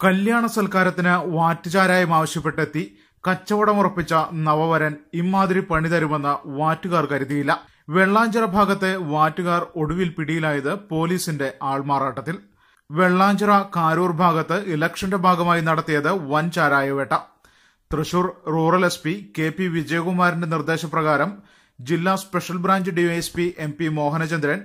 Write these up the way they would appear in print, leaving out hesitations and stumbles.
കല്യാണ സൽക്കാരത്തിന് വാറ്റുചാരായം ആവശ്യപ്പെട്ടെത്തി കച്ചവടമുറപ്പിച്ച നവവരൻ ഇമ്മാതിരി പണി തരുമെന്ന് വാറ്റുകാർ കരുതിയില്ല. വെള്ളാഞ്ചിറ ഭാഗത്തെ വാറ്റുകാർ ഒടുവിൽ പിടിയിലായത് പോലീസിന്റെ ആൾമാറാട്ടത്തിൽ. വെള്ളാഞ്ചിറ കാരൂർ ഭാഗത്ത് ഇലക്ഷന്റെ ഭാഗമായി നടത്തിയത് വൻ ചാരായവേട്ട. തൃശൂർ റൂറൽ SP KP വിജയകുമാറിന്റെ നിർദ്ദേശപ്രകാരം ജില്ലാ special branch DYSP MP Mohanachandran,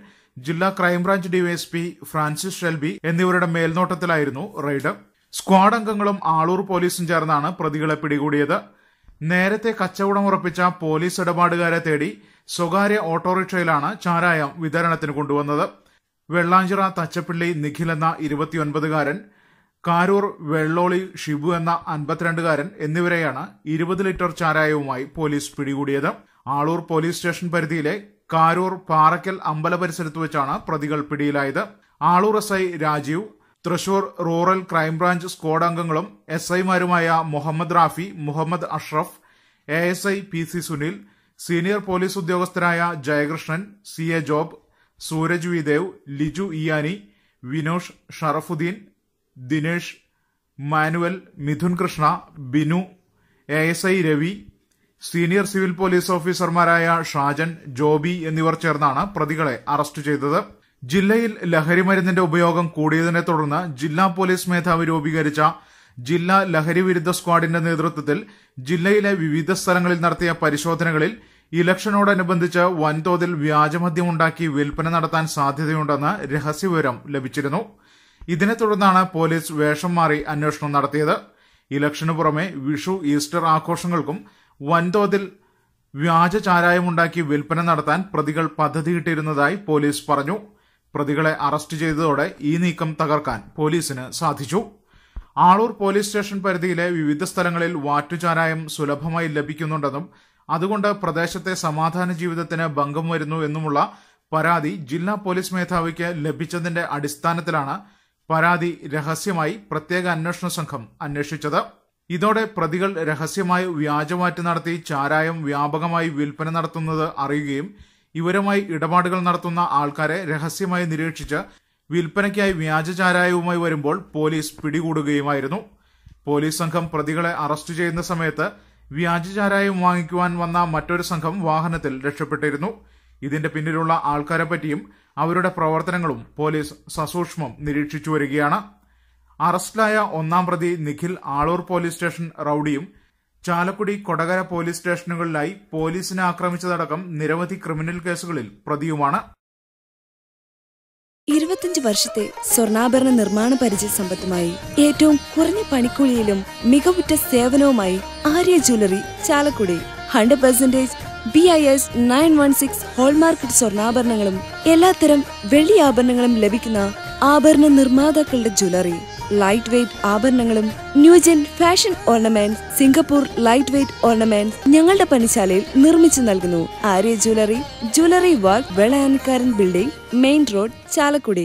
ജില്ലാ ക്രൈംബ്രാഞ്ച് ഡിവൈഎസ്പി ഫ്രാൻസിസ് ഷെൽബി എന്നിവരുടെ മേൽനോട്ടത്തിലായിരുന്നു റെയ്ഡ്. സ്ക്വാഡ് അംഗങ്ങളും ആളൂർ പോലീസും ചേർന്നാണ് പ്രതികളെ പിടികൂടിയത്. നേരത്തെ കച്ചവടമുറപ്പിച്ച പോലീസ് ഇടപാടുകാരെ തേടി സ്വകാര്യ ഓട്ടോറിക്ഷയിലാണ് ചാരായം വിതരണത്തിന് കൊണ്ടുവന്നത്. വെള്ളാഞ്ചിറ തച്ചപ്പിള്ളി നിഖിൽ എന്ന 29-കാരൻ, കാരൂർ വെള്ളോളി ഷിബു എന്ന 52-കാരൻ എന്നിവരെയാണ് 20 ലിറ്റർ ചാരായവുമായി പോലീസ് പിടികൂടിയത്. ആളൂർ പോലീസ് സ്റ്റേഷൻ പരിധിയിലെ കാരൂർ പാറയ്ക്കൽ അമ്പല പരിസരത്ത് വെച്ചാണ് പ്രതികൾ പിടിയിലായത്. Aloor SI Rajeev, Thrissur rural crime branch squad അംഗങ്ങളും SIമാരുമായ Muhammad Rafi, Muhammad Ashraf, ASI PC Sunil, senior police ഉദ്യോഗസ്ഥരായ Jayakrishnan, CA Job, Sooraj Videv, Liju Iyani, Vinosh, Sharafuddin, Dinesh, Manuel, Mithun Krishna, Binu, ASI Ravi, senior civil police ഓഫീസർമാരായ ഷാജൻ, ജോബി എന്നിവർ ചേർന്നാണ് പ്രതികളെ അറസ്റ്റ് ചെയ്തത്. ജില്ലയിൽ ലഹരിമരുന്നിന്റെ ഉപയോഗം കൂടിയതിനെ തുടർന്ന് ജില്ലാ പോലീസ് മേധാവി രൂപീകരിച്ച ജില്ലാ ലഹരി വിരുദ്ധ സ്ക്വാഡിന്റെ നേതൃത്വത്തിൽ ജില്ലയിലെ വിവിധ സ്ഥലങ്ങളിൽ നടത്തിയ പരിശോധനകളിൽ ഇലക്ഷനോടനുബന്ധിച്ച് വൻതോതിൽ വ്യാജമദ്യമുണ്ടാക്കി വിൽപ്പന നടത്താൻ സാധ്യതയുണ്ടെന്ന് രഹസ്യവിവരം ലഭിച്ചിരുന്നു. ഇതിനെ തുടർന്നാണ് പോലീസ് വേഷം മാറി അന്വേഷണം നടത്തിയത്. ഇലക്ഷനു പുറമെ വിഷു, ഈസ്റ്റർ ആഘോഷങ്ങൾക്കും വൻതോതിൽ വ്യാജ ചാരായമുണ്ടാക്കി വിൽപ്പന നടത്താൻ പ്രതികൾ പദ്ധതിയിട്ടിരുന്നതായി പോലീസ് പറഞ്ഞു. പ്രതികളെ അറസ്റ്റ് ചെയ്തതോടെ ഈ നീക്കം തകർക്കാൻ പോലീസിന് സാധിച്ചു. ആളൂർ പോലീസ് സ്റ്റേഷൻ പരിധിയിലെ വിവിധ സ്ഥലങ്ങളിൽ വാറ്റുചാരായം സുലഭമായി ലഭിക്കുന്നുണ്ടെന്നും അതുകൊണ്ട് പ്രദേശത്തെ സമാധാന ജീവിതത്തിന് ഭംഗം വരുന്നു എന്നുമുള്ള പരാതി ജില്ലാ പോലീസ് മേധാവിക്ക് ലഭിച്ചതിന്റെ അടിസ്ഥാനത്തിലാണ് പരാതി രഹസ്യമായി പ്രത്യേക അന്വേഷണ സംഘം അന്വേഷിച്ചത്. ഇതോടെ പ്രതികൾ രഹസ്യമായി വ്യാജമാറ്റ് നടത്തി ചാരായം വ്യാപകമായി വിൽപ്പന നടത്തുന്നത് അറിയുകയും ഇവരുമായി ഇടപാടുകൾ നടത്തുന്ന ആൾക്കാരെ രഹസ്യമായി നിരീക്ഷിച്ച് വിൽപ്പനയ്ക്കായി വ്യാജ ചാരായവുമായി വരുമ്പോൾ പോലീസ് പിടികൂടുകയുമായിരുന്നു. പോലീസ് സംഘം പ്രതികളെ അറസ്റ്റ് ചെയ്യുന്ന സമയത്ത് വ്യാജ ചാരായം വാങ്ങിക്കുവാൻ വന്ന മറ്റൊരു സംഘം വാഹനത്തിൽ രക്ഷപ്പെട്ടിരുന്നു. ഇതിന്റെ പിന്നിലുള്ള ആൾക്കാരെ പറ്റിയും അവരുടെ പ്രവർത്തനങ്ങളും പോലീസ് സസൂക്ഷ്മം നിരീക്ഷിച്ചു വരികയാണ്. അറസ്റ്റിലായ ഒന്നാം പ്രതി നിഖിൽ ആളൂർ പോലീസ് സ്റ്റേഷൻ റൌഡിയും ചാലക്കുടി, കൊടകര പോലീസ് സ്റ്റേഷനുകളിലായി പോലീസിനെ ആക്രമിച്ചതടക്കം നിരവധി ക്രിമിനൽ കേസുകളിൽ പ്രതിയുമാണ്. 25 വർഷത്തെ സ്വർണ്ണാഭരണ നിർമ്മാണ പരിചയ സമ്പത്തുമായി ഏറ്റവും കുറഞ്ഞ പണിക്കൂലിയിലും മികവുറ്റ സേവനവുമായി Arya jewellery Chalakudy. 100% BIS 916 hallmarked സ്വർണ്ണാഭരണങ്ങളും എല്ലാത്തരം വെള്ളി ആഭരണങ്ങളും ലഭിക്കുന്ന ആഭരണ നിർമ്മാതാക്കളുടെ ജ്വല്ലറി. ലൈറ്റ് വെയ്റ്റ് ആഭരണങ്ങളും new gen fashion ornaments, Singapore light weight ornaments ഞങ്ങളുടെ പണിശാലയിൽ നിർമ്മിച്ചു നൽകുന്നു. ആര്യ ജ്വല്ലറി, ജ്വല്ലറി വാർക്ക്, Vellayanikkaran building, main road, Chalakudy.